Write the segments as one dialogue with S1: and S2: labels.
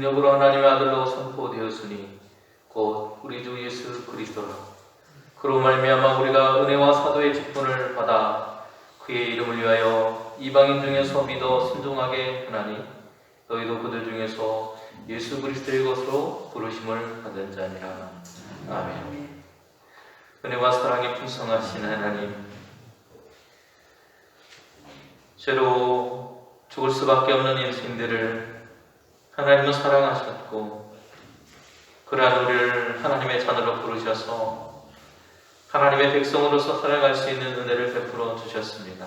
S1: 능력으로 하나님의 아들로 선포되었으니 곧 우리 주 예수 그리스도라. 그로 말미암아 우리가 은혜와 사도의 직분을 받아 그의 이름을 위하여 이방인 중에서 믿어 순종하게 하나니 너희도 그들 중에서 예수 그리스도의 것으로 부르심을 받은 자니라. 아멘. 은혜와 사랑이 풍성하신 하나님, 죄로 죽을 수밖에 없는 인생들을 하나님은 사랑하셨고 그러한 우리를 하나님의 자녀로 부르셔서 하나님의 백성으로서 살아갈 수 있는 은혜를 베풀어 주셨습니다.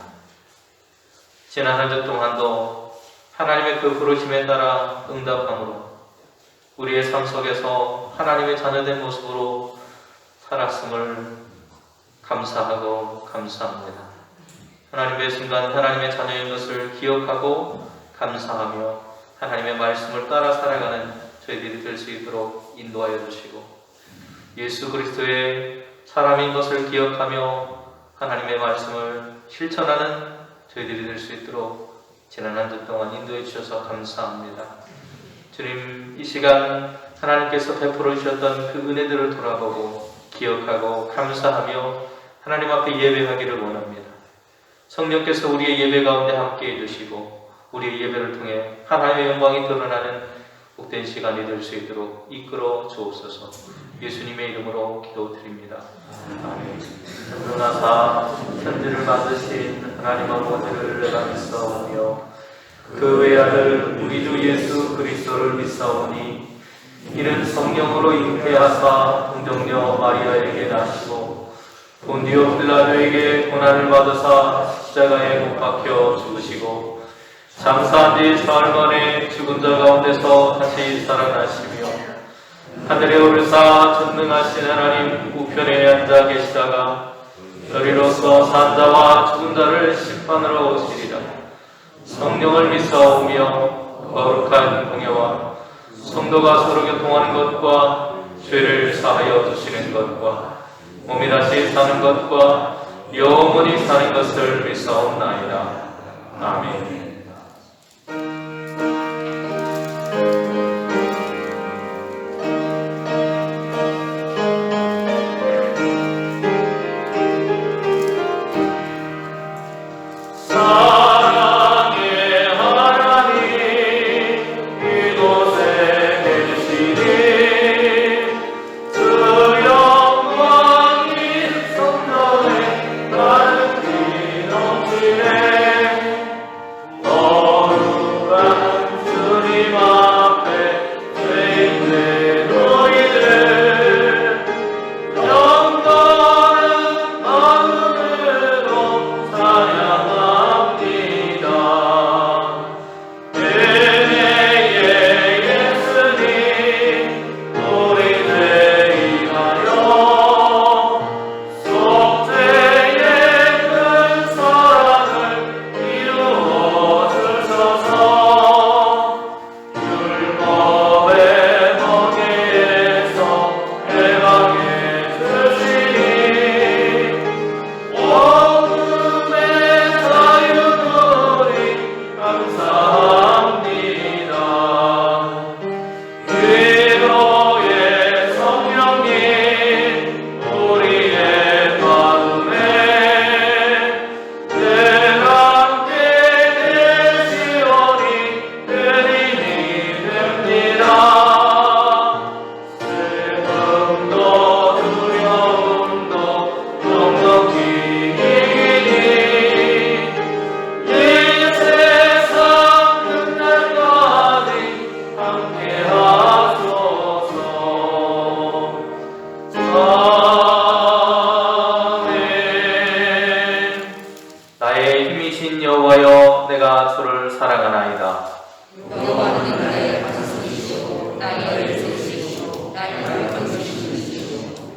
S1: 지난 한 주 동안도 하나님의 그 부르심에 따라 응답함으로 우리의 삶 속에서 하나님의 자녀된 모습으로 살았음을 감사하고 감사합니다. 하나님의 순간 하나님의 자녀인 것을 기억하고 감사하며 하나님의 말씀을 따라 살아가는 저희들이 될 수 있도록 인도하여 주시고 예수 그리스도의 사람인 것을 기억하며 하나님의 말씀을 실천하는 저희들이 될 수 있도록 지난 한 주 동안 인도해 주셔서 감사합니다. 주님, 이 시간 하나님께서 베풀어 주셨던 그 은혜들을 돌아보고 기억하고 감사하며 하나님 앞에 예배하기를 원합니다. 성령께서 우리의 예배 가운데 함께해 주시고 우리의 예배를 통해 하나님의 영광이 드러나는 복된 시간이 될 수 있도록 이끌어 주옵소서. 예수님의 이름으로 기도드립니다. 아멘. 전능하사 천지를 만드신 하나님 아버지를 내가 믿사오며 그 외아들 우리 주 예수 그리스도를 믿사오니 이는 성령으로 잉태하사 동정녀 마리아에게 나시고 본디오 빌라도에게 고난을 받으사 십자가에 못 박혀 죽으시고 장사한 지 사흘 만에 죽은 자 가운데서 다시 살아나시며 하늘에 오르사 전능하신 하나님 우편에 앉아 계시다가 저리로서 산 자와 죽은 자를 심판하러 오시리라. 성령을 믿사오며 거룩한 공예와 성도가 서로 교통하는 것과 죄를 사하여 주시는 것과 몸이 다시 사는 것과 영원히 사는 것을 믿사옵나이다. 아멘.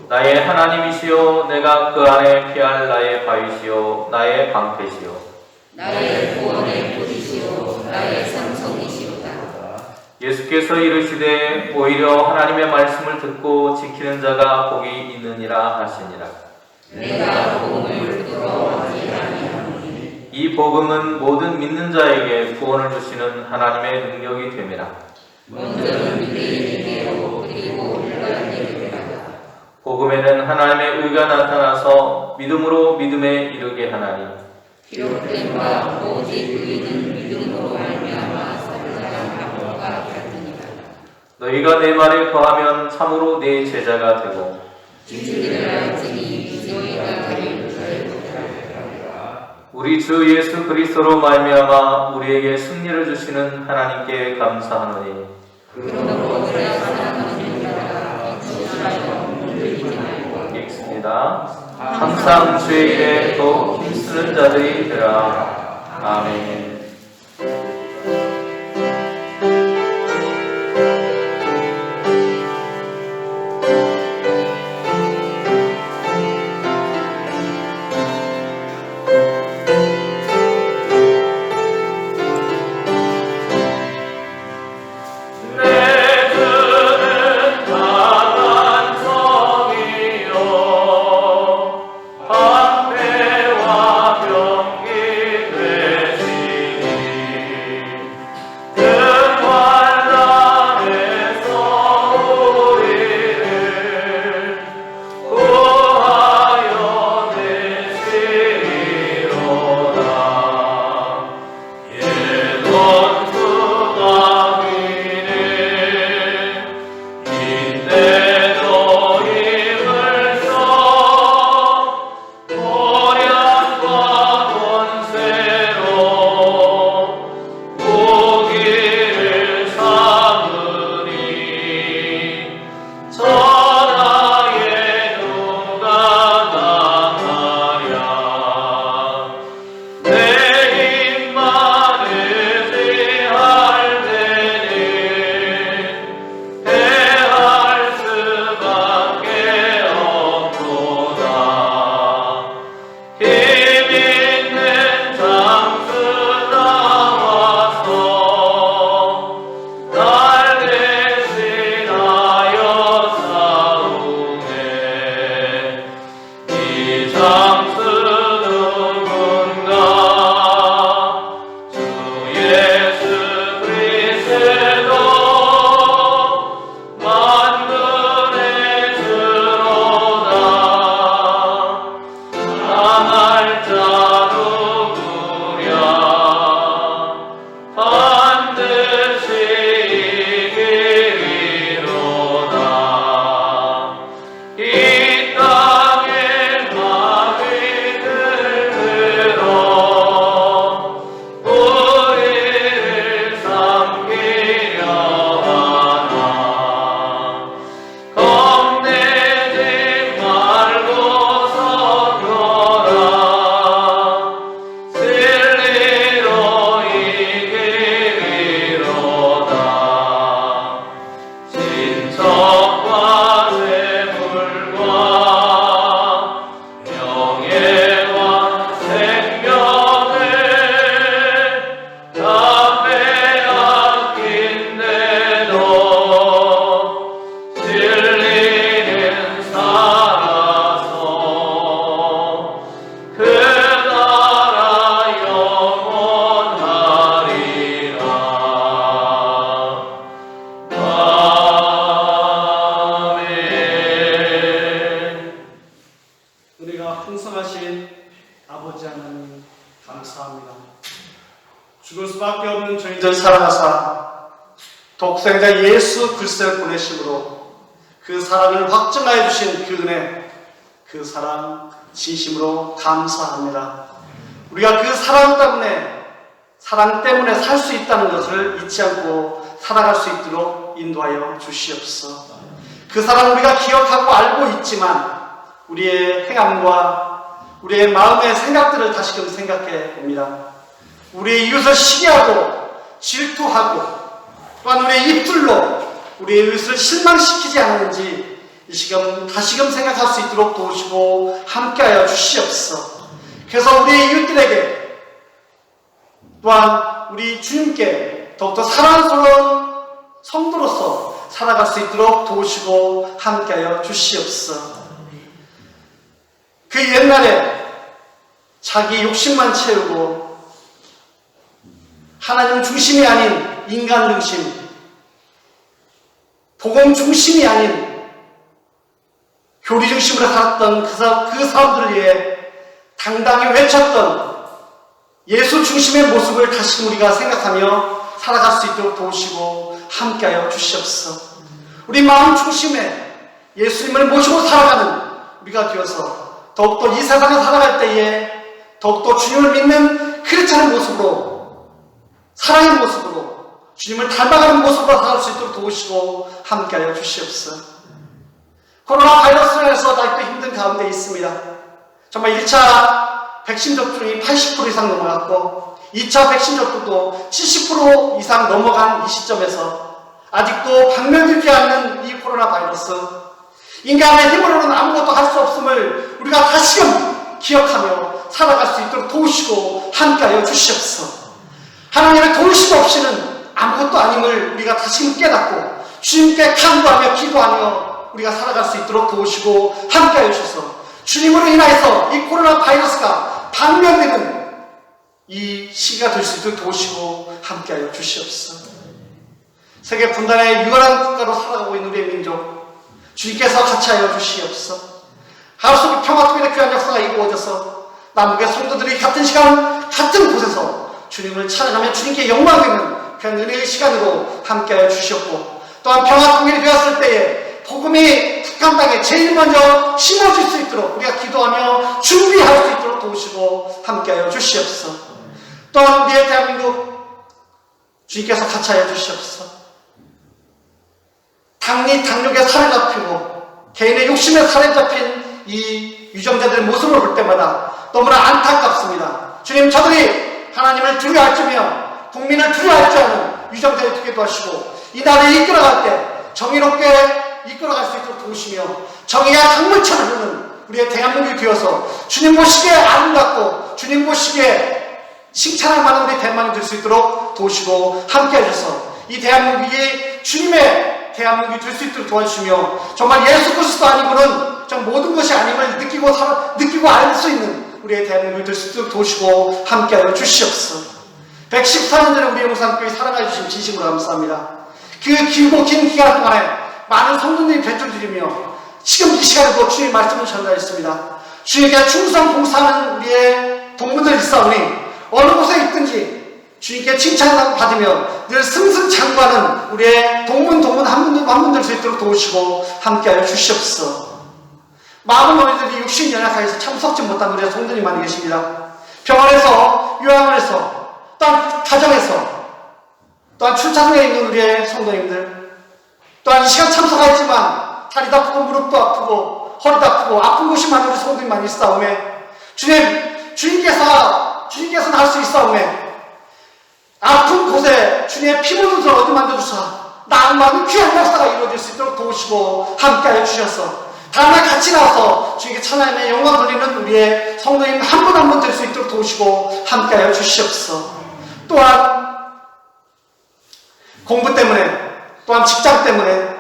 S1: 나의 하나님이시요 내가 그 안에 피할 나의 바위시요 나의 방패시요
S2: 나의 구원의 뿌리시요 나의 상성이시로다.
S1: 예수께서 이르시되 오히려 하나님의 말씀을 듣고 지키는 자가 복이 있느니라 하시니라.
S2: 내가 복음을 부끄러워하지 아니하노니
S1: 이 복음은 모든 믿는 자에게 구원을 주시는 하나님의 능력이 됨이라.
S2: 먼저는 유대인에게로 그리고 일반에게로 가라.
S1: 복음에는 하나님의 의가 나타나서 믿음으로 믿음에 이르게 하나니
S2: 기록된 바 오직 의인은 믿음으로 말미암아 살리라 함과 같으니라.
S1: 너희가 내 말에 거하면 참으로 내 제자가 되고
S2: 진리를 알지니 너희가 나를 알고
S1: 우리 주 예수 그리스도로 말미암아 우리에게 승리를 주시는 하나님께 감사하노니
S2: 그러므로 우리가 사랑하는 자가 주시라고 물리지 말고
S1: 읽습니다. 항상 주의 일에 더욱 힘쓰는 자들이 되라. 아멘.
S3: 풍성하신 아버지 하나님 감사합니다. 죽을 수밖에 없는 저희들 사랑하사 독생자 예수 그리스도를 보내심으로 그 사랑을 확증하여 주신 그 은혜, 그 사랑 진심으로 감사합니다. 우리가 그 사랑 때문에 살 수 있다는 것을 잊지 않고 살아갈 수 있도록 인도하여 주시옵소서. 그 사랑 우리가 기억하고 알고 있지만 우리의 행함과 우리의 마음의 생각들을 다시금 생각해 봅니다. 우리의 이웃을 시기하고 질투하고 또한 우리의 입술로 우리의 이웃을 실망시키지 않았는지 이 시간 다시금 생각할 수 있도록 도우시고 함께하여 주시옵소서. 그래서 우리의 이웃들에게 또한 우리 주님께 더욱더 사랑스러운 성도로서 살아갈 수 있도록 도우시고 함께하여 주시옵소서. 그 옛날에 자기 욕심만 채우고 하나님 중심이 아닌 인간 중심, 복음 중심이 아닌 교리 중심으로 살았던 그 사람들을 위해 당당히 외쳤던 예수 중심의 모습을 다시 우리가 생각하며 살아갈 수 있도록 도우시고 함께하여 주시옵소서. 우리 마음 중심에 예수님을 모시고 살아가는 우리가 되어서 더욱더 이 세상을 살아갈 때에 더욱더 주님을 믿는 크리스찬의 모습으로, 사랑의 모습으로, 주님을 닮아가는 모습으로 살아갈 수 있도록 도우시고 함께하여 주시옵소서. 코로나 바이러스로 해서 아직도 힘든 가운데 있습니다. 정말 1차 백신 접종이 80% 이상 넘어갔고 2차 백신 접종도 70% 이상 넘어간 이 시점에서 아직도 박멸되지 않는 이 코로나 바이러스, 인간의 힘으로는 아무것도 할 수 없음을 우리가 다시금 기억하며 살아갈 수 있도록 도우시고 함께하여 주시옵소서. 하나님의 도우심 없이는 아무것도 아님을 우리가 다시금 깨닫고 주님께 간구하며 기도하며 우리가 살아갈 수 있도록 도우시고 함께하여 주셔서 주님으로 인하여서 이 코로나 바이러스가 박멸되는 이 시기가 될 수 있도록 도우시고 함께하여 주시옵소서. 세계 분단의 유한한 국가로 살아가고 있는 우리의 민족, 주님께서 같이 하여 주시옵소서. 하루속에 평화통일의 귀한 역사가 이루어져서 남북의 성도들이 같은 시간 같은 곳에서 주님을 찬양하며 주님께 영광 되는 그런 은혜의 시간으로 함께하여 주시옵고, 또한 평화통일이 되었을 때에 복음이 북한 땅에 제일 먼저 심어질 수 있도록 우리가 기도하며 준비할 수 있도록 도우시고 함께하여 주시옵소서. 또한 우리의 대한민국 주님께서 같이 하여 주시옵소서. 당뇨에 살해 잡히고 개인의 욕심에 살해 잡힌 이 유정자들의 모습을 볼 때마다 너무나 안타깝습니다. 주님, 저들이 하나님을 두려워할 줄이며 국민을 두려워할 줄 아는 유정자들이 되기도 하시고 이 나라를 이끌어갈 때 정의롭게 이끌어갈 수 있도록 도우시며 정의가 강물처럼 흐르는 우리의 대한민국이 되어서 주님 보시기에 아름답고 주님 보시기에 칭찬할 만한 우리 대한민국이 될 수 있도록 도우시고 함께해 주셔서 이 대한민국이 주님의 대한민국이 될 수 있도록 도와주시며 정말 예수 그리스도 아니고는 정말 모든 것이 아님을 느끼고 알 수 있는 우리의 대한민국이 될 수 있도록 도우시고 함께하여 주시옵소서. 114년 전에 우리 용산교회 사랑해 주신 진심으로 감사합니다. 그 길고 긴 기간 동안에 많은 성도님이 배출드리며 지금 이 시간에도 주님의 말씀을 전달했습니다. 주님께 충성 봉사하는 우리의 동문들 있사오니 어느 곳에 있든지 주님께 칭찬을 받으며 늘 승승장구하는 우리의 동문 한 분 될 수 있도록 도우시고 함께하여 주시옵소서. 많은 어린이들이 육신이 연약하여서 참석지 못한 우리의 성도님 많이 계십니다. 병원에서, 요양원에서, 또한 가정에서, 또한 출산에 있는 우리의 성도님들, 또한 이 시간 참석하였지만 다리도 아프고 무릎도 아프고 허리도 아프고 아픈 곳이 많은 우리 성도님 많이 있사오매 주님께서는 할 수 있사오매 아픈 곳에 주님의 피 묻은 손을 얻어 만져주사 나은 마음이 귀한 역사가 이루어질 수 있도록 도우시고 함께하여 주셔서 다음날 같이 나와서 주님께 찬양의 영광 돌리는 우리의 성도님 한 분 한 분 될 수 있도록 도우시고 함께하여 주시옵소서. 또한 공부 때문에, 또한 직장 때문에,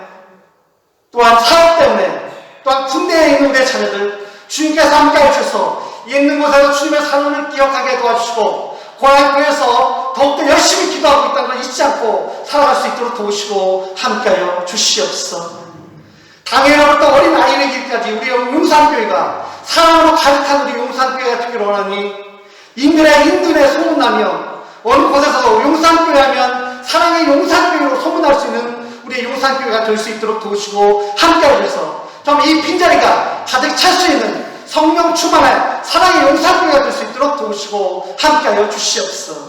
S3: 또한 사업 때문에, 또한 군대에 있는 우리의 자녀들 주님께서 함께하여 주셔서 있는 곳에서 주님의 사랑을 기억하게 도와주시고 고향교회에서 더욱더 열심히 기도하고 있다는 걸 잊지 않고 살아갈 수 있도록 도우시고 함께하여 주시옵소서. 당일로부터 어린 아이를 길까지 우리 용산교회가 사랑으로 가득한 우리 용산교회가 되기를 원하니 인근에 소문나며 어느 곳에서도 용산교회 하면 사랑의 용산교회로 소문날 수 있는 우리의 용산교회가 될 수 있도록 도우시고 함께하여 주셔서 정말 이 빈자리가 가득 찰 수 있는 성령 충만한 사랑의 용산교회가 될 수 있도록 도우시고 함께하여 주시옵소서.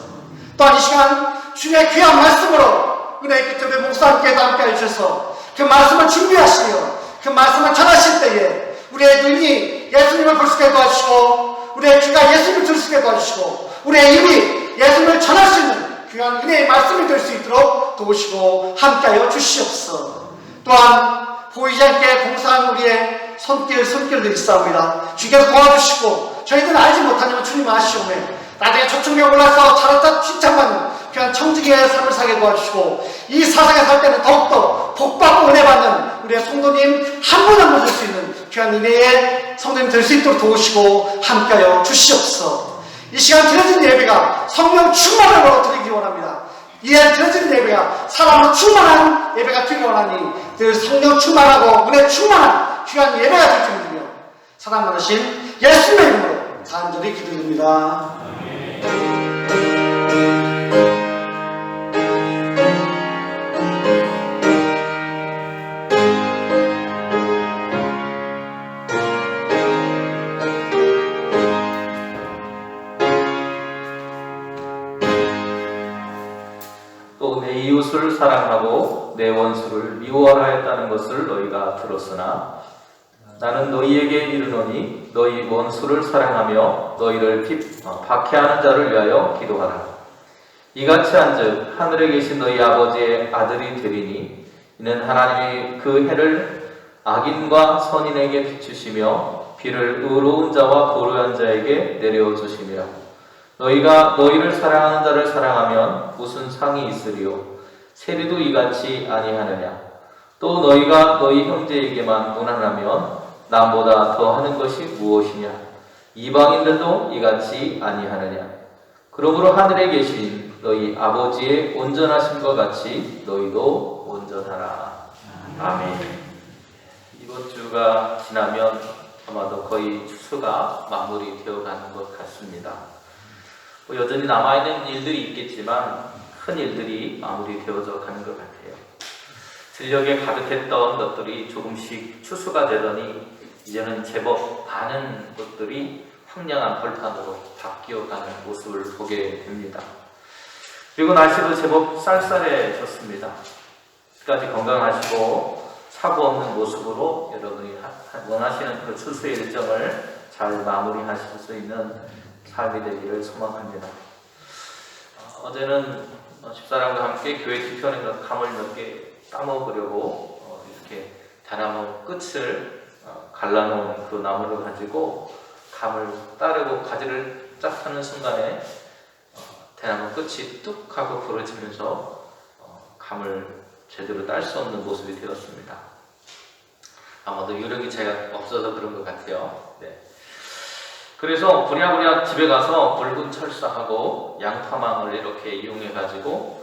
S3: 또한 이 시간 주님의 귀한 말씀으로 은혜 있기 때문에 목사님께도 함께하여 주셔서 그 말씀을 준비하시며 그 말씀을 전하실 때에 우리의 눈이 예수님을 볼 수 있게 도와주시고 우리의 귀가 예수님을 들을 수 있게 도와주시고 우리의 입이 예수님을 전할 수 있는 귀한 은혜의 말씀이 될 수 있도록 도우시고 함께하여 주시옵소서. 또한 보이지 않게 봉사한 우리의 손길들이 있사옵니다. 주께서 도와주시고 저희들은 알지 못하지만 주님 아시오매 나중에 저축에 올라서 잘했다 칭찬받는 귀한 청지기의 삶을 살게 도와주시고 이 사상에 살 때는 더욱더 복받고 은혜 받는 우리의 성도님 한 분 한 분 될 수 있는 귀한 은혜의 성도님 될 수 있도록 도우시고 함께하여 주시옵소서. 이 시간 드려진 예배가 성령 충만으로 드리기 원합니다. 이 드려진 예배가 사랑으로 충만한 예배가 되기 원하니 늘 성령 충만하고 은혜 충만한 귀한 예배가 될 줄 믿으며 사랑 많으신 예수님의 이름으로 간절히 기도드립니다.
S1: 또 내 이웃을 사랑하고 내 원수를 미워하라 했다는 것을 너희가 들었으나 나는 너희에게 이르노니 너희 원수를 사랑하며 너희를 박해하는 자를 위하여 기도하라. 이같이 한즉 하늘에 계신 너희 아버지의 아들이 되리니 이는 하나님이 그 해를 악인과 선인에게 비추시며 비를 의로운 자와 불의한 자에게 내려주심이라. 너희가 너희를 사랑하는 자를 사랑하면 무슨 상이 있으리요? 세리도 이같이 아니하느냐? 또 너희가 너희 형제에게만 무난하면 남보다 더하는 것이 무엇이냐? 이방인들도 이같이 아니하느냐? 그러므로 하늘에 계신 너희 아버지의 온전하심과 같이 너희도 온전하라. 아멘. 이번 주가 지나면 아마도 거의 추수가 마무리되어 가는 것 같습니다. 여전히 남아있는 일들이 있겠지만 큰 일들이 마무리되어져 가는 것 같아요. 들녘에 가득했던 것들이 조금씩 추수가 되더니 이제는 제법 많은 것들이 황량한 벌판으로 바뀌어가는 모습을 보게 됩니다. 그리고 날씨도 제법 쌀쌀해졌습니다. 끝까지 건강하시고 사고 없는 모습으로 여러분이 원하시는 그 추수의 일정을 잘 마무리하실 수 있는 삶이 되기를 소망합니다. 어제는 집사람과 함께 교회 뒤편에 감을 몇 개 따먹으려고 이렇게 대나무 끝을 갈라놓은 그 나무를 가지고 감을 따르고 가지를 쫙 하는 순간에 대나무 끝이 뚝 하고 부러지면서 감을 제대로 딸 수 없는 모습이 되었습니다. 아마도 요령이 제가 없어서 그런 것 같아요. 네. 그래서 부랴부랴 집에 가서 붉은 철사하고 양파망을 이렇게 이용해가지고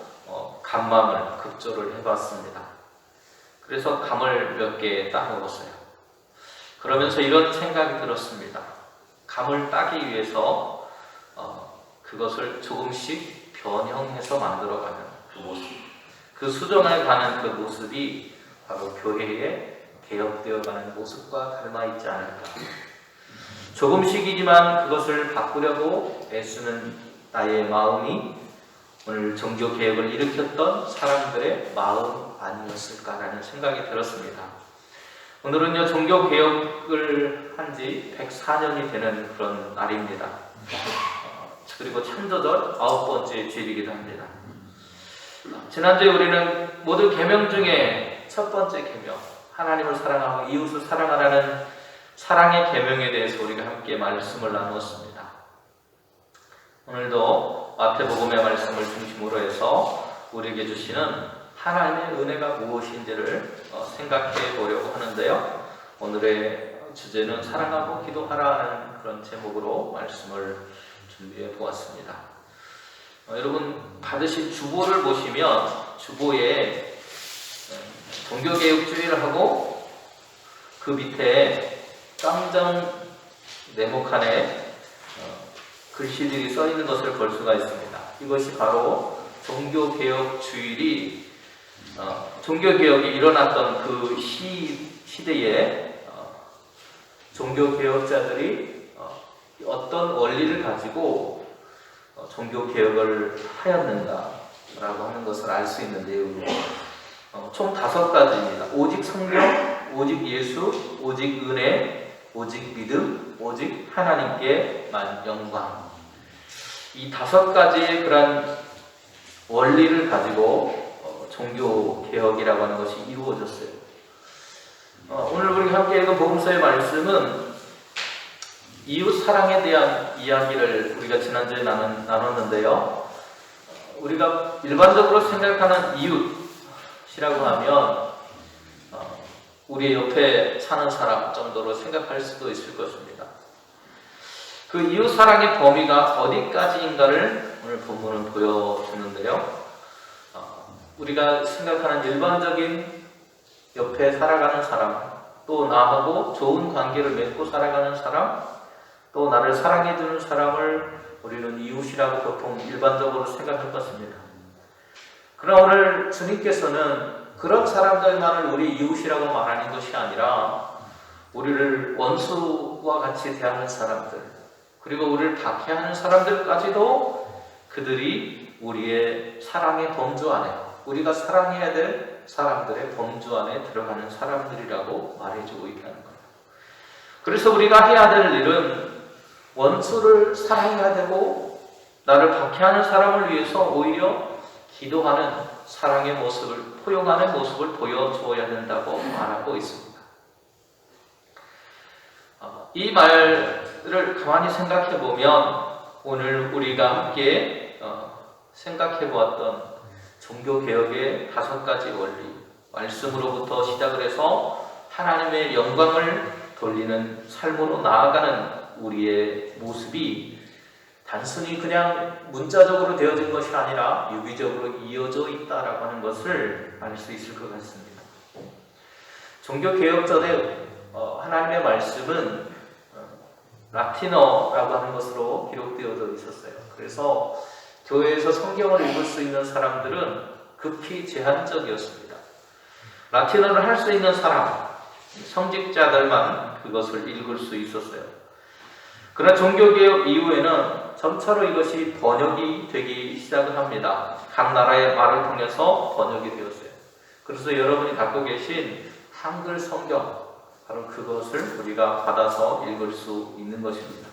S1: 감망을 급조를 해봤습니다. 그래서 감을 몇 개 따먹었어요. 그러면서 이런 생각이 들었습니다. 감을 따기 위해서 그것을 조금씩 변형해서 만들어가는 그 모습, 그 수정해 가는 그 모습이 바로 교회에 개혁되어가는 모습과 닮아있지 않을까. 조금씩이지만 그것을 바꾸려고 애쓰는 나의 마음이 오늘 종교개혁을 일으켰던 사람들의 마음 아니었을까라는 생각이 들었습니다. 오늘은요, 종교개혁을 한 지 104년이 되는 그런 날입니다. 그리고 창조절 9번째 주일이기도 합니다. 지난주에 우리는 모든 계명 중에 첫 번째 계명, 하나님을 사랑하고 이웃을 사랑하라는 사랑의 계명에 대해서 우리가 함께 말씀을 나누었습니다. 오늘도 마태복음의 말씀을 중심으로 해서 우리에게 주시는 하나님의 은혜가 무엇인지를 생각해 보려고 하는데요. 오늘의 주제는 사랑하고 기도하라는 그런 제목으로 말씀을 준비해 보았습니다. 여러분 받으신 주보를 보시면 주보에 종교개혁주의를 하고 그 밑에 깜장 네모칸에 글씨들이 써 있는 것을 볼 수가 있습니다. 이것이 바로 종교개혁주일이 종교개혁이 일어났던 그 시대에 종교개혁자들이 어떤 원리를 가지고 종교개혁을 하였는가라고 하는 것을 알 수 있는 내용이에요. 총 5가지입니다. 오직 성령, 오직 예수, 오직 은혜, 오직 믿음, 오직 하나님께만 영광. 이 5가지의 그런 원리를 가지고 종교개혁이라고 하는 것이 이루어졌어요. 오늘 우리가 함께 읽은 복음서의 말씀은 이웃 사랑에 대한 이야기를 우리가 지난주에 나눴는데요. 우리가 일반적으로 생각하는 이웃이라고 하면 우리 옆에 사는 사람 정도로 생각할 수도 있을 것입니다. 그 이웃 사랑의 범위가 어디까지인가를 오늘 본문은 보여주는데요. 우리가 생각하는 일반적인 옆에 살아가는 사람, 또 나하고 좋은 관계를 맺고 살아가는 사람, 또 나를 사랑해주는 사람을 우리는 이웃이라고 보통 일반적으로 생각할 것입니다. 그러나 오늘 주님께서는 그런 사람들만을 우리 이웃이라고 말하는 것이 아니라 우리를 원수와 같이 대하는 사람들, 그리고 우리를 박해하는 사람들까지도 그들이 우리의 사랑의 범주 안에, 우리가 사랑해야 될 사람들의 범주 안에 들어가는 사람들이라고 말해주고 있다는 거예요. 그래서 우리가 해야 될 일은 원수를 사랑해야 되고, 나를 박해하는 사람을 위해서 오히려 기도하는 사랑의 모습을, 포용하는 모습을 보여주어야 된다고 말하고 있습니다. 이 말을 가만히 생각해 보면 오늘 우리가 함께 생각해 보았던 종교개혁의 5가지 원리, 말씀으로부터 시작을 해서 하나님의 영광을 돌리는 삶으로 나아가는 우리의 모습이 단순히 그냥 문자적으로 되어진 것이 아니라 유기적으로 이어져 있다라고 하는 것을 알 수 있을 것 같습니다. 종교개혁 전에 하나님의 말씀은 라틴어라고 하는 것으로 기록되어져 있었어요. 그래서 교회에서 성경을 읽을 수 있는 사람들은 극히 제한적이었습니다. 라틴어를 할 수 있는 사람, 성직자들만 그것을 읽을 수 있었어요. 그러나 종교개혁 이후에는 점차로 이것이 번역이 되기 시작을 합니다. 각 나라의 말을 통해서 번역이 되었어요. 그래서 여러분이 갖고 계신 한글 성경, 바로 그것을 우리가 받아서 읽을 수 있는 것입니다.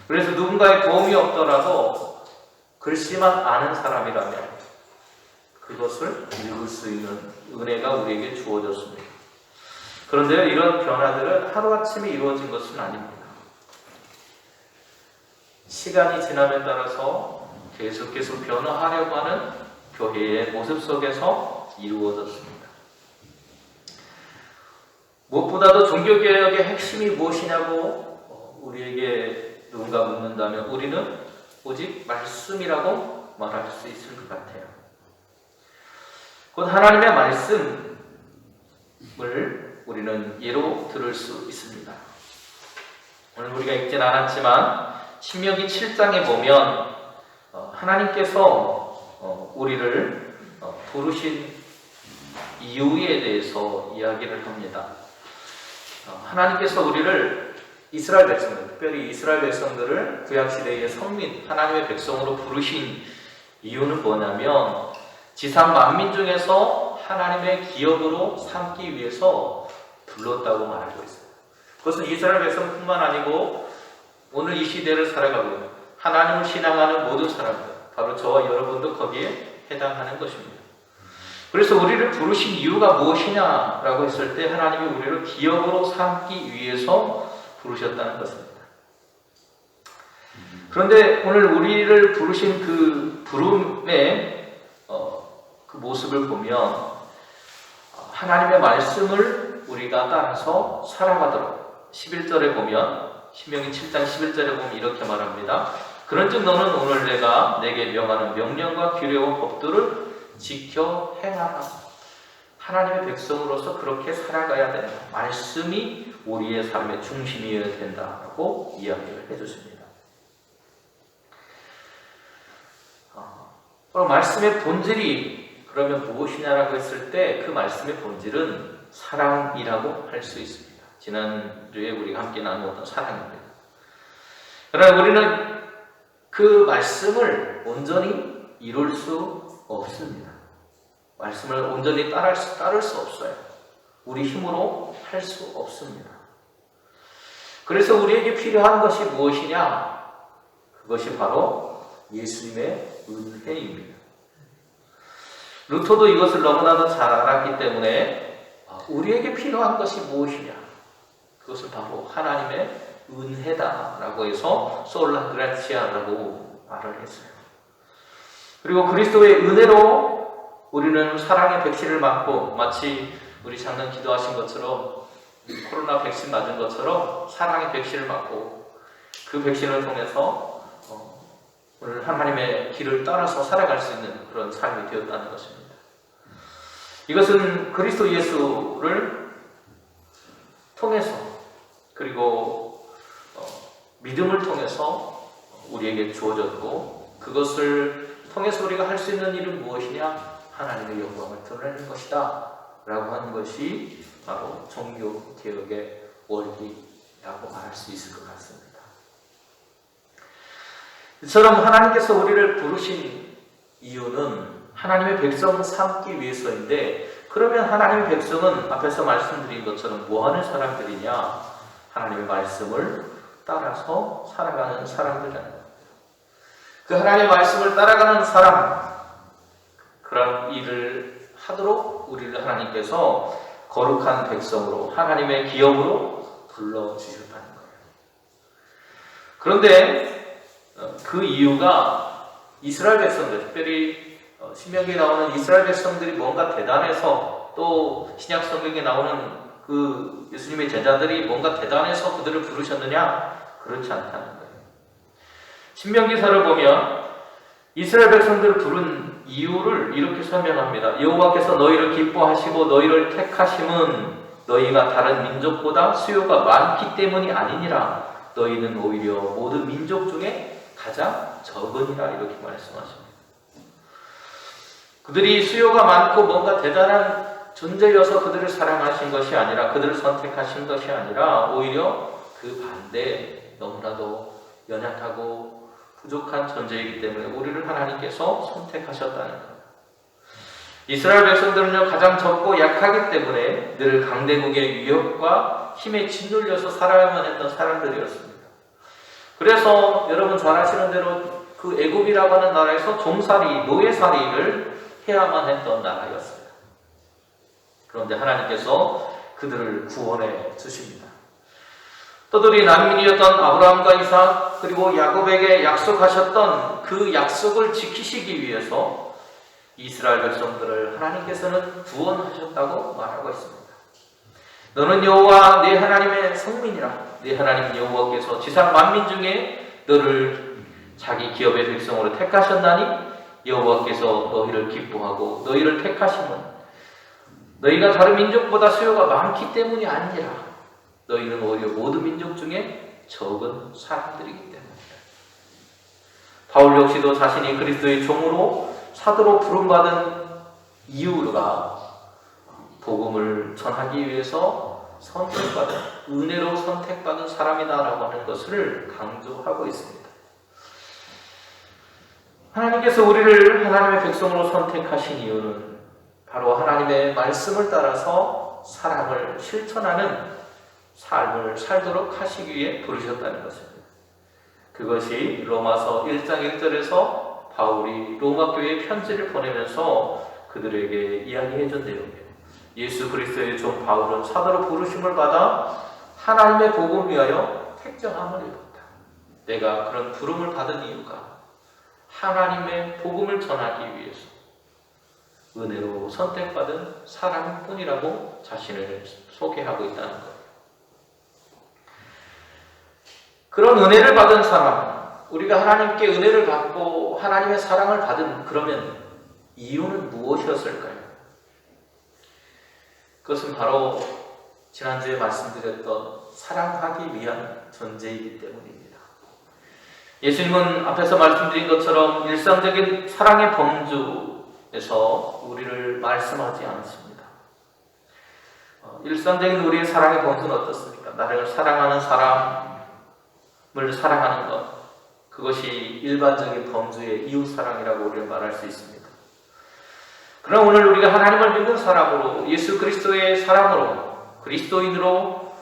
S1: 그래서 누군가의 도움이 없더라도 글씨만 아는 사람이라면 그것을 읽을 수 있는 은혜가 우리에게 주어졌습니다. 그런데 이런 변화들은 하루아침에 이루어진 것은 아닙니다. 시간이 지남에 따라서 계속 변화하려고 하는 교회의 모습 속에서 이루어졌습니다. 무엇보다도 종교개혁의 핵심이 무엇이냐고 우리에게 누군가 묻는다면 우리는 오직 말씀이라고 말할 수 있을 것 같아요. 곧 하나님의 말씀을 우리는 예로 들을 수 있습니다. 오늘 우리가 읽진 않았지만 신명기 7장에 보면 하나님께서 우리를 부르신 이유에 대해서 이야기를 합니다. 하나님께서 우리를 이스라엘 백성들, 특별히 이스라엘 백성들을 구약시대의 선민, 하나님의 백성으로 부르신 이유는 뭐냐면 지상 만민 중에서 하나님의 기업으로 삼기 위해서 불렀다고 말하고 있어요. 그것은 이스라엘 백성뿐만 아니고 오늘 이 시대를 살아가고 있는 하나님을 신앙하는 모든 사람들, 바로 저와 여러분도 거기에 해당하는 것입니다. 그래서 우리를 부르신 이유가 무엇이냐라고 했을 때 하나님이 우리를 기업으로 삼기 위해서 부르셨다는 것입니다. 그런데 오늘 우리를 부르신 그 부름의 그 모습을 보면 하나님의 말씀을 우리가 따라서 살아가도록 11절에 보면 신명기 7장 11절에 보면 이렇게 말합니다. 그런즉 너는 오늘 내가 내게 명하는 명령과 규례와 법들을 지켜 행하라. 하나님의 백성으로서 그렇게 살아가야 된다. 말씀이 우리의 삶의 중심이어야 된다라고 이야기를 해주십니다. 그럼 말씀의 본질이 그러면 무엇이냐라고 했을 때 그 말씀의 본질은 사랑이라고 할 수 있습니다. 지난주에 우리가 함께 나누었던 사랑입니다. 그러나 우리는 그 말씀을 온전히 이룰 수 없습니다. 말씀을 온전히 따를 수 없어요. 우리 힘으로 할 수 없습니다. 그래서 우리에게 필요한 것이 무엇이냐? 그것이 바로 예수님의 은혜입니다. 루터도 이것을 너무나도 잘 알았기 때문에 우리에게 필요한 것이 무엇이냐? 그것은 바로 하나님의 은혜다라고 해서 솔라 그라치아라고 말을 했어요. 그리고 그리스도의 은혜로 우리는 사랑의 백신을 맞고 마치 우리 장로님 기도하신 것처럼 코로나 백신 맞은 것처럼 사랑의 백신을 맞고 그 백신을 통해서 오늘 하나님의 길을 따라서 살아갈 수 있는 그런 삶이 되었다는 것입니다. 이것은 그리스도 예수를 통해서 그리고 믿음을 통해서 우리에게 주어졌고 그것을 통해서 우리가 할 수 있는 일은 무엇이냐? 하나님의 영광을 드러내는 것이다 라고 하는 것이 바로 종교개혁의 원리라고 말할 수 있을 것 같습니다. 이처럼 하나님께서 우리를 부르신 이유는 하나님의 백성 삼기 위해서인데 그러면 하나님의 백성은 앞에서 말씀드린 것처럼 뭐하는 사람들이냐? 하나님의 말씀을 따라서 살아가는 사람들이라는 겁니다. 그 하나님의 말씀을 따라가는 사람, 그런 일을 하도록 우리를 하나님께서 거룩한 백성으로 하나님의 기업으로 불러주셨다는 거예요. 그런데 그 이유가 이스라엘 백성들, 특별히 신명기에 나오는 이스라엘 백성들이 뭔가 대단해서 또 신약 성경에 나오는 그 예수님의 제자들이 뭔가 대단해서 그들을 부르셨느냐? 그렇지 않다는 거예요. 신명기서를 보면 이스라엘 백성들을 부른 이유를 이렇게 설명합니다. 여호와께서 너희를 기뻐하시고 너희를 택하심은 너희가 다른 민족보다 수요가 많기 때문이 아니니라. 너희는 오히려 모든 민족 중에 가장 적으니라. 이렇게 말씀하십니다. 그들이 수요가 많고 뭔가 대단한 존재여서 그들을 사랑하신 것이 아니라 그들을 선택하신 것이 아니라 오히려 그 반대 너무나도 연약하고 부족한 존재이기 때문에 우리를 하나님께서 선택하셨다는 것. 이스라엘 백성들은요 가장 적고 약하기 때문에 늘 강대국의 위협과 힘에 짓눌려서 살아야만 했던 사람들이었습니다. 그래서 여러분 잘 아시는 대로 그 애굽이라고 하는 나라에서 종살이, 노예살이를 해야만 했던 나라였어요. 그런데 하나님께서 그들을 구원해 주십니다. 떠돌이 난민이었던 아브라함과 이삭 그리고 야곱에게 약속하셨던 그 약속을 지키시기 위해서 이스라엘 백성들을 하나님께서는 구원하셨다고 말하고 있습니다. 너는 여호와 네 하나님의 성민이라. 네 하나님 여호와께서 지상 만민 중에 너를 자기 기업의 백성으로 택하셨나니 여호와께서 너희를 기뻐하고 너희를 택하심은 너희가 다른 민족보다 수요가 많기 때문이 아니라 너희는 오히려 모든 민족 중에 적은 사람들이기 때문이다. 바울 역시도 자신이 그리스도의 종으로 사도로 부름받은 이유가 복음을 전하기 위해서 선택받은, 은혜로 선택받은 사람이다라고 하는 것을 강조하고 있습니다. 하나님께서 우리를 하나님의 백성으로 선택하신 이유는 바로 하나님의 말씀을 따라서 사랑을 실천하는 삶을 살도록 하시기 위해 부르셨다는 것입니다. 그것이 로마서 1장 1절에서 바울이 로마 교회에 편지를 보내면서 그들에게 이야기해 준 내용이에요. 예수 그리스도의 종 바울은 사도로 부르심을 받아 하나님의 복음을 위하여 택정함을 입었다. 내가 그런 부름을 받은 이유가 하나님의 복음을 전하기 위해서 은혜로 선택받은 사람일 뿐이라고 자신을 소개하고 있다는 것. 그런 은혜를 받은 사람, 우리가 하나님께 은혜를 받고 하나님의 사랑을 받은 그러면 이유는 무엇이었을까요? 그것은 바로 지난주에 말씀드렸던 사랑하기 위한 존재이기 때문입니다. 예수님은 앞에서 말씀드린 것처럼 일상적인 사랑의 범주에서 우리를 말씀하지 않습니다. 일상적인 우리의 사랑의 범주는 어떻습니까? 나를 사랑하는 사람을 사랑하는 것, 그것이 일반적인 범주의 이웃사랑이라고 우리는 말할 수 있습니다. 그러나 오늘 우리가 하나님을 믿는 사람으로, 예수 그리스도의 사람으로, 그리스도인으로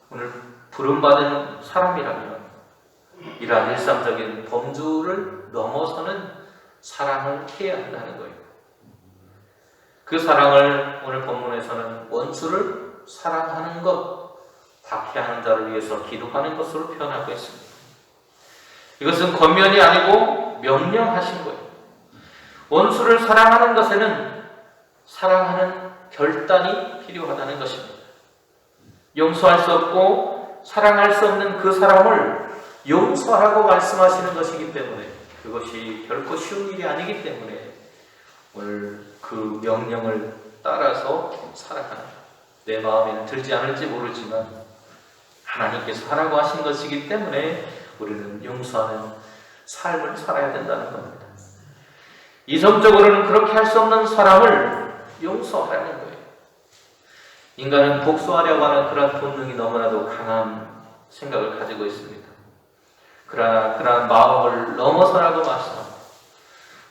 S1: 오늘 부름받은 사람이라면 이러한 일상적인 범주를 넘어서는 사랑을 해야 한다는 거예요. 그 사랑을 오늘 본문에서는 원수를 사랑하는 것, 박해하는 자를 위해서 기도하는 것으로 표현하고 있습니다. 이것은 권면이 아니고 명령하신 거예요. 원수를 사랑하는 것에는 사랑하는 결단이 필요하다는 것입니다. 용서할 수 없고 사랑할 수 없는 그 사람을 용서하라고 말씀하시는 것이기 때문에 그것이 결코 쉬운 일이 아니기 때문에 오늘 그 명령을 따라서 살아가는, 내 마음에는 들지 않을지 모르지만 하나님께서 하라고 하신 것이기 때문에 우리는 용서하는 삶을 살아야 된다는 겁니다. 이성적으로는 그렇게 할 수 없는 사람을 용서하라는 거예요. 인간은 복수하려고 하는 그런 본능이 너무나도 강한 생각을 가지고 있습니다. 그러나 그러한 마음을 넘어서라고 말씀합니다.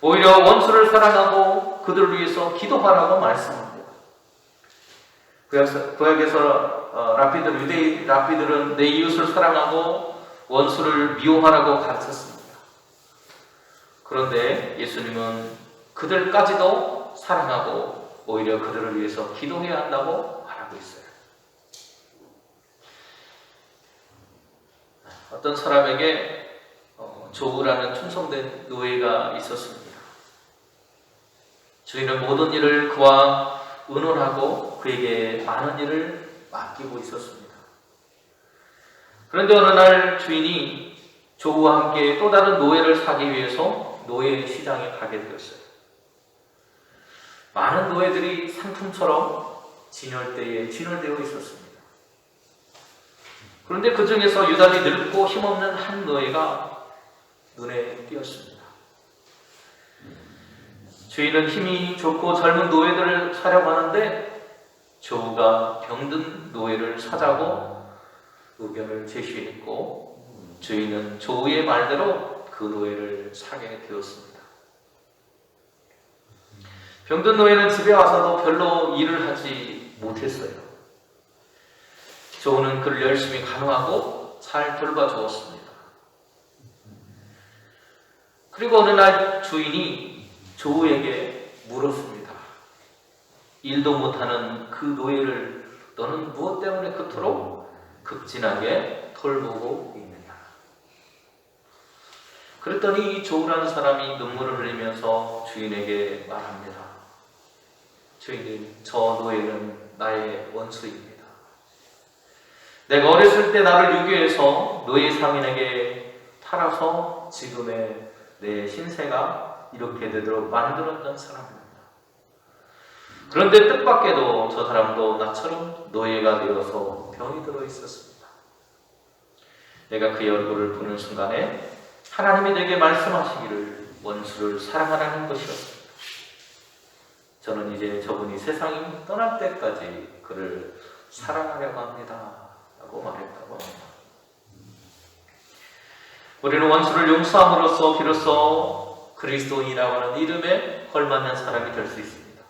S1: 오히려 원수를 사랑하고 그들을 위해서 기도하라고 말씀합니다. 구약에서 유대인 랍비들은 내 이웃을 사랑하고 원수를 미워하라고 가르쳤습니다. 그런데 예수님은 그들까지도 사랑하고 오히려 그들을 위해서 기도해야 한다고 말하고 있어요. 어떤 사람에게 조우라는 충성된 노예가 있었습니다. 주인은 모든 일을 그와 의논하고 그에게 많은 일을 맡기고 있었습니다. 그런데 어느 날 주인이 조우와 함께 또 다른 노예를 사기 위해서 노예 시장에 가게 되었어요. 많은 노예들이 상품처럼 진열대에 진열되어 있었습니다. 그런데 그 중에서 유달리 늙고 힘없는 한 노예가 눈에 띄었습니다. 주인은 힘이 좋고 젊은 노예들을 사려고 하는데 조우가 병든 노예를 사자고 의견을 제시했고 주인은 조우의 말대로 그 노예를 사게 되었습니다. 병든 노예는 집에 와서도 별로 일을 하지 못했어요. 조우는 그를 열심히 간호하고 잘 돌봐주었습니다. 그리고 어느 날 주인이 조우에게 물었습니다. 일도 못하는 그 노예를 너는 무엇 때문에 그토록 극진하게 돌보고 있느냐? 그랬더니 이 조우라는 사람이 눈물을 흘리면서 주인에게 말합니다. 주인님, 저 노예는 나의 원수입니다. 내가 어렸을 때 나를 유괴해서 노예 상인에게 팔아서 지금의 내 신세가 이렇게 되도록 만들었던 사람입니다. 그런데 뜻밖에도 저 사람도 나처럼 노예가 되어서 병이 들어 있었습니다. 내가 그의 얼굴을 보는 순간에 하나님이 내게 말씀하시기를 원수를 사랑하라는 것이었습니다. 저는 이제 저분이 세상이 떠날 때까지 그를 사랑하려고 합니다. 라고 말했다고 합니다. 우리는 원수를 용서함으로써 비로소 그리스도인이라고 하는 이름에 걸맞는 사람이 될 수 있습니다.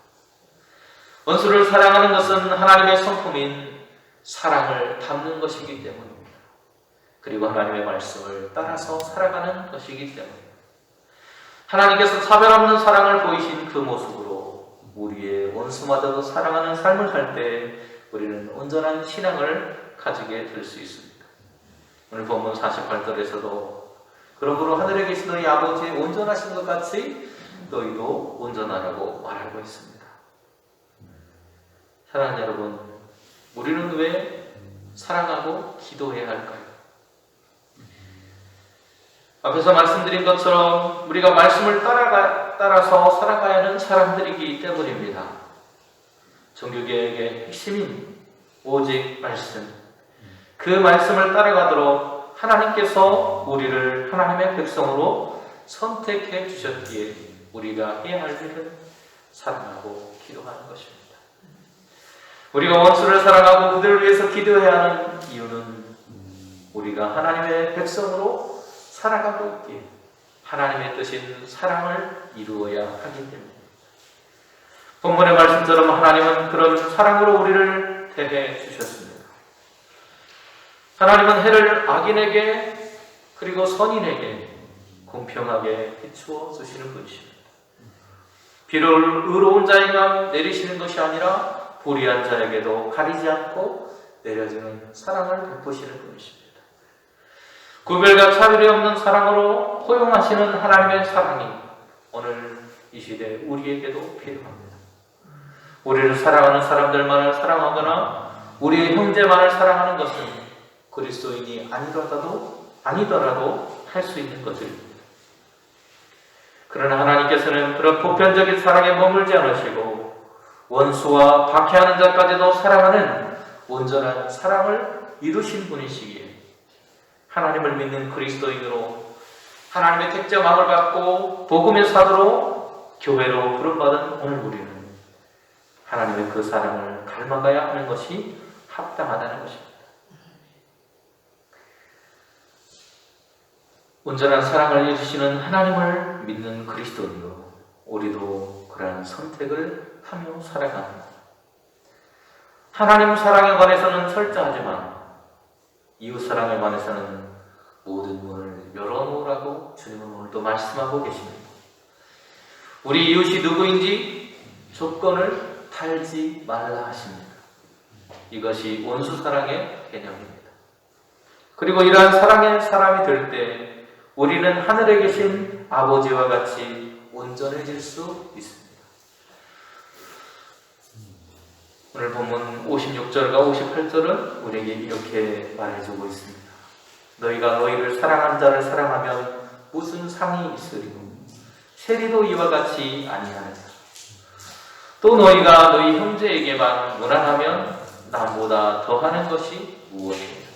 S1: 원수를 사랑하는 것은 하나님의 성품인 사랑을 담는 것이기 때문입니다. 그리고 하나님의 말씀을 따라서 살아가는 것이기 때문입니다. 하나님께서 차별 없는 사랑을 보이신 그 모습으로 우리의 원수마저도 사랑하는 삶을 살 때 우리는 온전한 신앙을 가지게 될 수 있습니다. 오늘 본문 48절에서도 그러므로 하늘에 계신 너희 아버지 온전하신 것 같이 너희도 온전하라고 말하고 있습니다. 사랑하는 여러분, 우리는 왜 사랑하고 기도해야 할까요? 앞에서 말씀드린 것처럼 우리가 말씀을 따라서 살아가야 하는 사람들이기 때문입니다. 종교개혁의 핵심인 오직 말씀, 그 말씀을 따라가도록 하나님께서 우리를 하나님의 백성으로 선택해 주셨기에 우리가 해야 할 일은 사랑하고 기도하는 것입니다. 우리가 원수를 사랑하고 그들을 위해서 기도해야 하는 이유는 우리가 하나님의 백성으로 살아가고 있기에 하나님의 뜻인 사랑을 이루어야 하기 때문입니다. 본문의 말씀처럼 하나님은 그런 사랑으로 우리를 대해 주셨습니다. 하나님은 해를 악인에게 그리고 선인에게 공평하게 비추어 주시는 분이십니다. 비를 의로운 자에게 내리시는 것이 아니라 불의한 자에게도 가리지 않고 내려주는 사랑을 베푸시는 분이십니다. 구별과 차별이 없는 사랑으로 포용하시는 하나님의 사랑이 오늘 이 시대 우리에게도 필요합니다. 우리를 사랑하는 사람들만을 사랑하거나 우리의 형제만을 사랑하는 것은 그리스도인이 아니더라도 할 수 있는 것입니다. 그러나 하나님께서는 그런 보편적인 사랑에 머물지 않으시고 원수와 박해하는 자까지도 사랑하는 온전한 사랑을 이루신 분이시기에 하나님을 믿는 그리스도인으로 하나님의 택정함을 받고 복음의 사도로 교회로 부름받은 오늘 우리는 하나님의 그 사랑을 닮아가야 하는 것이 합당하다는 것입니다. 온전한 사랑을 이루시는 하나님을 믿는 그리스도인으로 우리도 그러한 선택을 하며 살아갑니다. 하나님 사랑에 관해서는 철저하지만 이웃 사랑에 관해서는 모든 문을 열어놓으라고 주님은 오늘도 말씀하고 계십니다. 우리 이웃이 누구인지 조건을 달지 말라 하십니다. 이것이 원수 사랑의 개념입니다. 그리고 이러한 사랑의 사람이 될 때 우리는 하늘에 계신 아버지와 같이 온전해질 수 있습니다. 오늘 본문 56절과 58절은 우리에게 이렇게 말해주고 있습니다. 너희가 너희를 사랑하는 자를 사랑하면 무슨 상이 있으리고 세리도 이와 같이 아니하느냐. 또 너희가 너희 형제에게만 무난하면 남보다 더하는 것이 무엇이냐.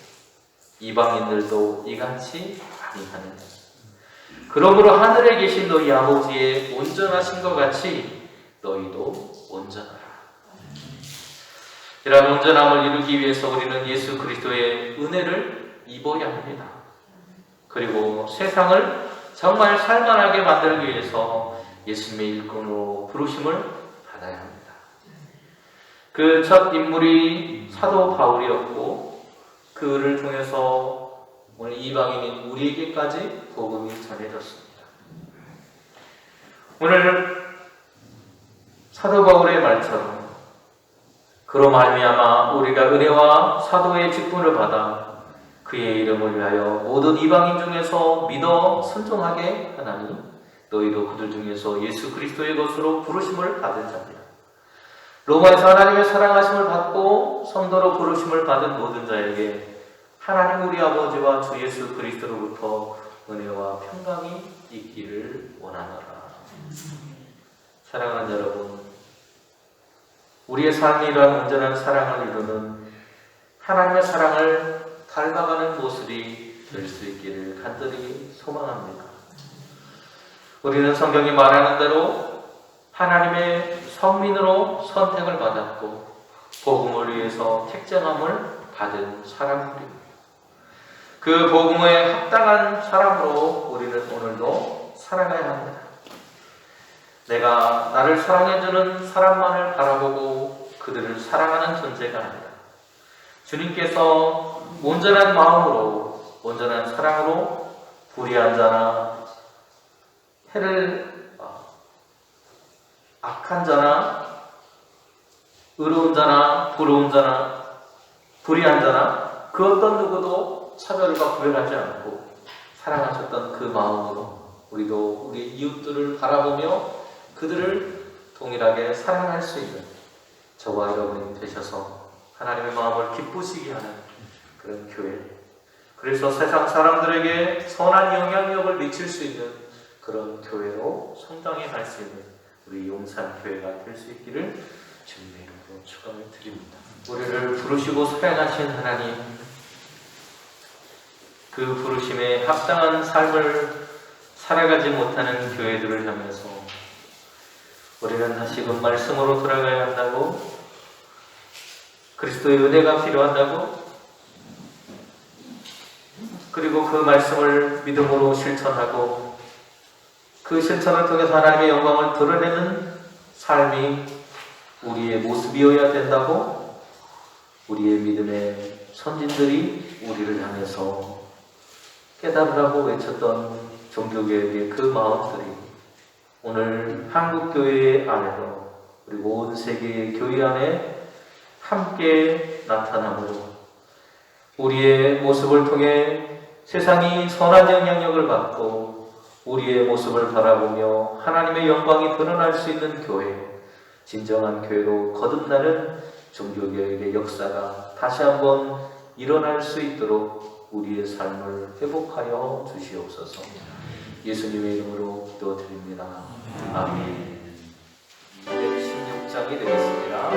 S1: 이방인들도 이같이 아니하느냐. 그러므로 하늘에 계신 너희 아버지의 온전하신 것 같이 너희도 온전하라. 이러한 온전함을 이루기 위해서 우리는 예수 그리스도의 은혜를 입어야 합니다. 그리고 세상을 정말 살만하게 만들기 위해서 예수님의 일꾼으로 부르심을 받아야 합니다. 그 첫 인물이 사도 바울이었고 그를 통해서 오늘 이방인인 우리에게까지 복음이 전해졌습니다. 오늘 사도 바울의 말처럼 그로 말미암아 우리가 은혜와 사도의 직분을 받아 그의 이름을 위하여 모든 이방인 중에서 믿어 순종하게 하나니 너희도 그들 중에서 예수 그리스도의 것으로 부르심을 받은 자입니다. 로마에서 하나님의 사랑하심을 받고 성도로 부르심을 받은 모든 자에게 하나님 우리 아버지와 주 예수 그리스도로부터 은혜와 평강이 있기를 원하노라. 사랑하는 여러분, 우리의 삶이 이러한 온전한 사랑을 이루는 하나님의 사랑을 닮아가는 모습이 될 수 있기를 간절히 소망합니다. 우리는 성경이 말하는 대로 하나님의 성민으로 선택을 받았고 복음을 위해서 택정함을 받은 사람들입니다. 그 복음에 합당한 사람으로 우리는 오늘도 살아가야 합니다. 내가 나를 사랑해주는 사람만을 바라보고 그들을 사랑하는 존재가 아니라 주님께서 온전한 마음으로 온전한 사랑으로 불의한 자나 악한 자나 의로운 자나 부러운 자나 불의한 자나 그 어떤 누구도 차별과 구별하지 않고 사랑하셨던 그 마음으로 우리도 우리 이웃들을 바라보며 그들을 동일하게 사랑할 수 있는 저와 여러분이 되셔서 하나님의 마음을 기쁘시게 하는 그런 교회, 그래서 세상 사람들에게 선한 영향력을 미칠 수 있는 그런 교회로 성장해 갈 수 있는 우리 용산교회가 될 수 있기를 주님의 이름으로 축원을 드립니다. 우리를 부르시고 사랑하신 하나님, 그 부르심에 합당한 삶을 살아가지 못하는 교회들을 향해서 우리는 다시금 말씀으로 돌아가야 한다고, 그리스도의 은혜가 필요하다고, 그리고 그 말씀을 믿음으로 실천하고 그 실천을 통해서 하나님의 영광을 드러내는 삶이 우리의 모습이어야 된다고 우리의 믿음의 선진들이 우리를 향해서 깨달으라고 외쳤던 종교개혁의 그 마음들이 오늘 한국교회 안에서 그리고 온 세계의 교회 안에 함께 나타남으로 우리의 모습을 통해 세상이 선한 영향력을 받고 우리의 모습을 바라보며 하나님의 영광이 드러날 수 있는 교회, 진정한 교회로 거듭나는 종교개혁의 역사가 다시 한번 일어날 수 있도록 우리의 삶을 회복하여 주시옵소서. 예수님의 이름으로 기도드립니다. 아멘. 216 10장이 되겠습니다.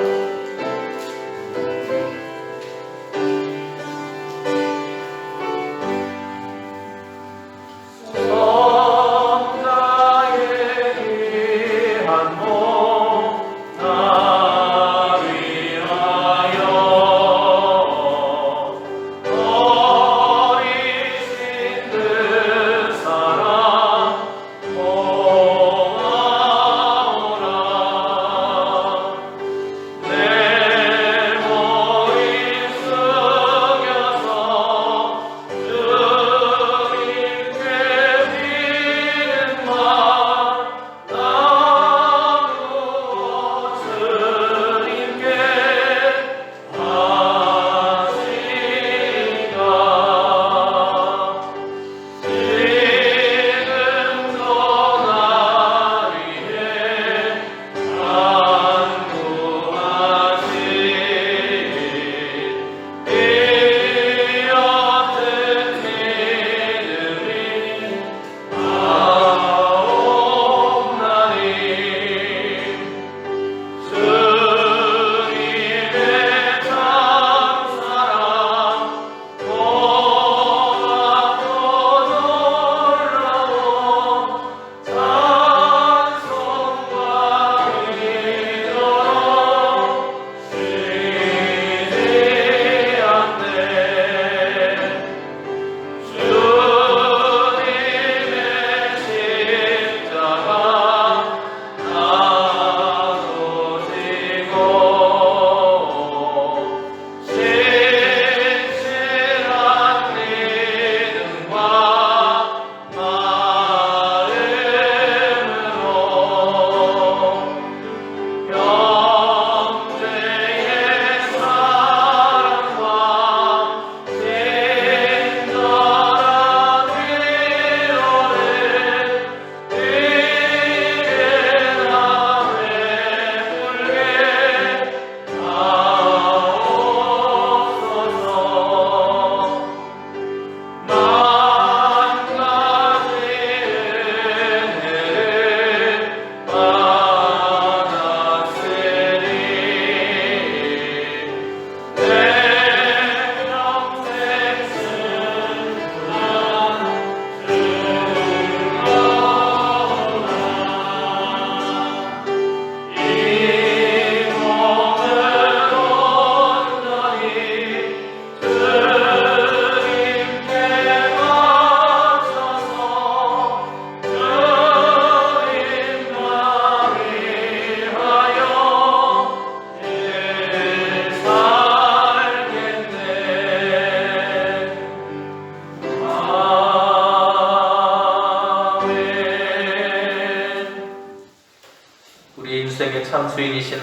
S1: 인생의 참 주인이신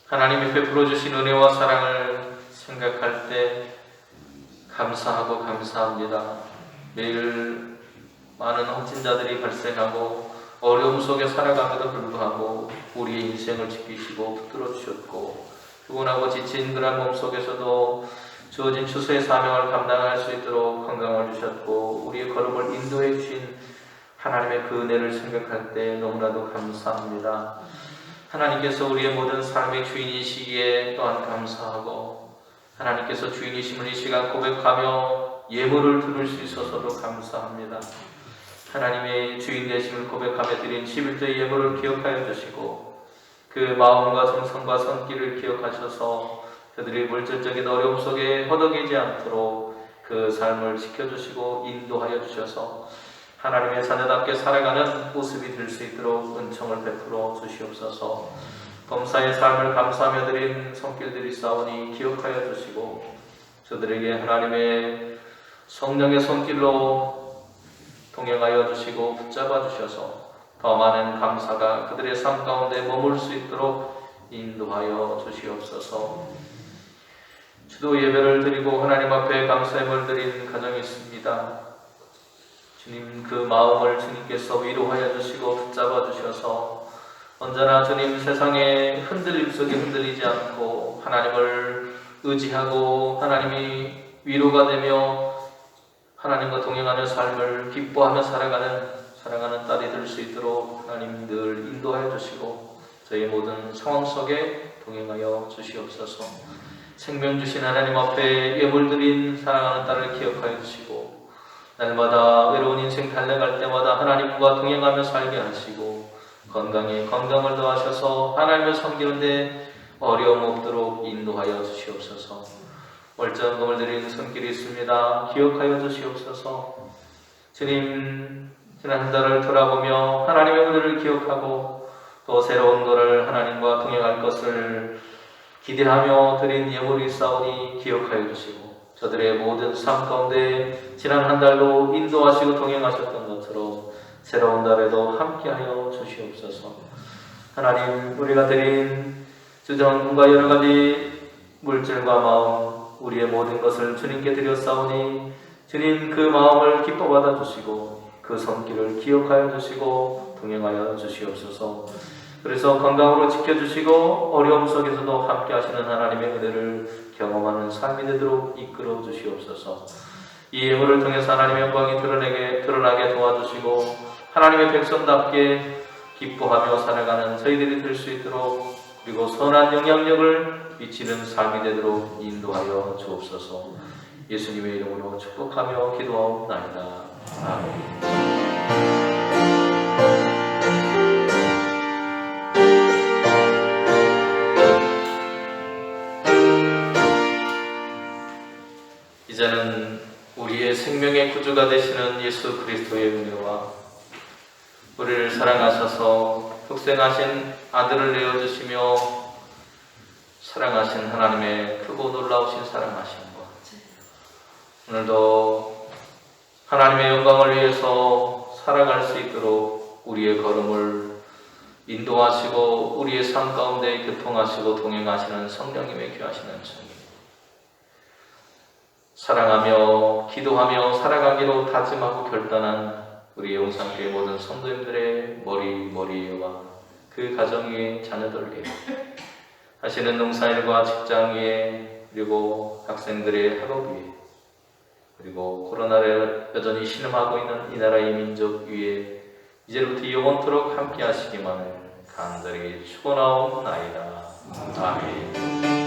S1: 하나님이 베풀어 주신 은혜와 사랑을 생각할 때 감사하고 감사합니다. 매일 많은 헌신자들이 발생하고 어려움 속에 살아감에도 불구하고 우리의 인생을 지키시고 붙들어 주셨고, 피곤하고 지친 그런 몸 속에서도 주어진 추수의 사명을 감당할 수 있도록 건강을 주셨고, 우리의 걸음을 인도해 주신 하나님의 그 은혜를 생각할 때 너무나도 감사합니다. 하나님께서 우리의 모든 삶의 주인이시기에 또한 감사하고, 하나님께서 주인이심을 이 시간 고백하며 예물을 드릴 수 있어서도 감사합니다. 하나님의 주인 되심을 고백하며 드린 11조의 예물을 기억하여 주시고, 그 마음과 정성과 손길을 기억하셔서 그들이 물질적인 어려움 속에 허덕이지 않도록 그 삶을 지켜주시고 인도하여 주셔서 하나님의 자녀답게 살아가는 모습이 될 수 있도록 은총을 베풀어 주시옵소서. 범사의 삶을 감사하며 드린 손길들이 싸우니 기억하여 주시고, 저들에게 하나님의 성령의 손길로 동행하여 주시고 붙잡아 주셔서 더 많은 감사가 그들의 삶 가운데 머물 수 있도록 인도하여 주시옵소서. 주도 예배를 드리고 하나님 앞에 감사함을 드린 가정이 있습니다. 주님, 그 마음을 주님께서 위로하여 주시고 붙잡아 주셔서 언제나 주님 세상의 흔들림 속에 흔들리지 않고 하나님을 의지하고 하나님이 위로가 되며 하나님과 동행하는 삶을 기뻐하며 살아가는 사랑하는 딸이 될 수 있도록 하나님 늘 인도하여 주시고 저희 모든 상황 속에 동행하여 주시옵소서. 생명 주신 하나님 앞에 예물드린 사랑하는 딸을 기억하여 주시고 날마다 외로운 인생 달려갈 때마다 하나님과 동행하며 살게 하시고 건강에 건강을 더하셔서 하나님을 섬기는데 어려움 없도록 인도하여 주시옵소서. 월정금을 드리는 손길이 있습니다. 기억하여 주시옵소서. 주님, 지난 한 달을 돌아보며 하나님의 은혜를 기억하고 또 새로운 것을 하나님과 동행할 것을 기대하며 드린 예물이 있사오니 기억하여 주시고 저들의 모든 삶 가운데 지난 한 달도 인도하시고 동행하셨던 것처럼 새로운 달에도 함께하여 주시옵소서. 하나님, 우리가 드린 주정과 여러 가지 물질과 마음, 우리의 모든 것을 주님께 드렸사오니 주님 그 마음을 기뻐 받아 주시고 그 손길을 기억하여 주시고 동행하여 주시옵소서. 그래서 건강으로 지켜주시고 어려움 속에서도 함께 하시는 하나님의 은혜를 경험하는 삶이 되도록 이끌어 주시옵소서. 이 예물을 통해서 하나님의 영광이 드러나게 도와주시고 하나님의 백성답게 기뻐하며 살아가는 저희들이 될 수 있도록 그리고 선한 영향력을 미치는 삶이 되도록 인도하여 주옵소서. 예수님의 이름으로 축복하며 기도하옵나이다. 아멘. 이제는 우리의 생명의 구주가 되시는 예수 그리스도의 은혜와 우리를 사랑하셔서 독생하신 아들을 내어주시며 사랑하신 하나님의 크고 놀라우신 사랑하심과 오늘도 하나님의 영광을 위해서 살아갈 수 있도록 우리의 걸음을 인도하시고 우리의 삶 가운데 교통하시고 동행하시는 성령님의 귀하신 은총이 사랑하며 기도하며 살아가기로 다짐하고 결단한 우리 영상교회 모든 성도님들의 머리와 그 가정 위에 자녀들 위에 하시는 농사일과 직장 위에 그리고 학생들의 학업 위에 그리고 코로나를 여전히 신음하고 있는 이 나라의 민족 위에 이제부터 영원토록 함께 하시기만을 간절히 축원하옵나이다. 아멘.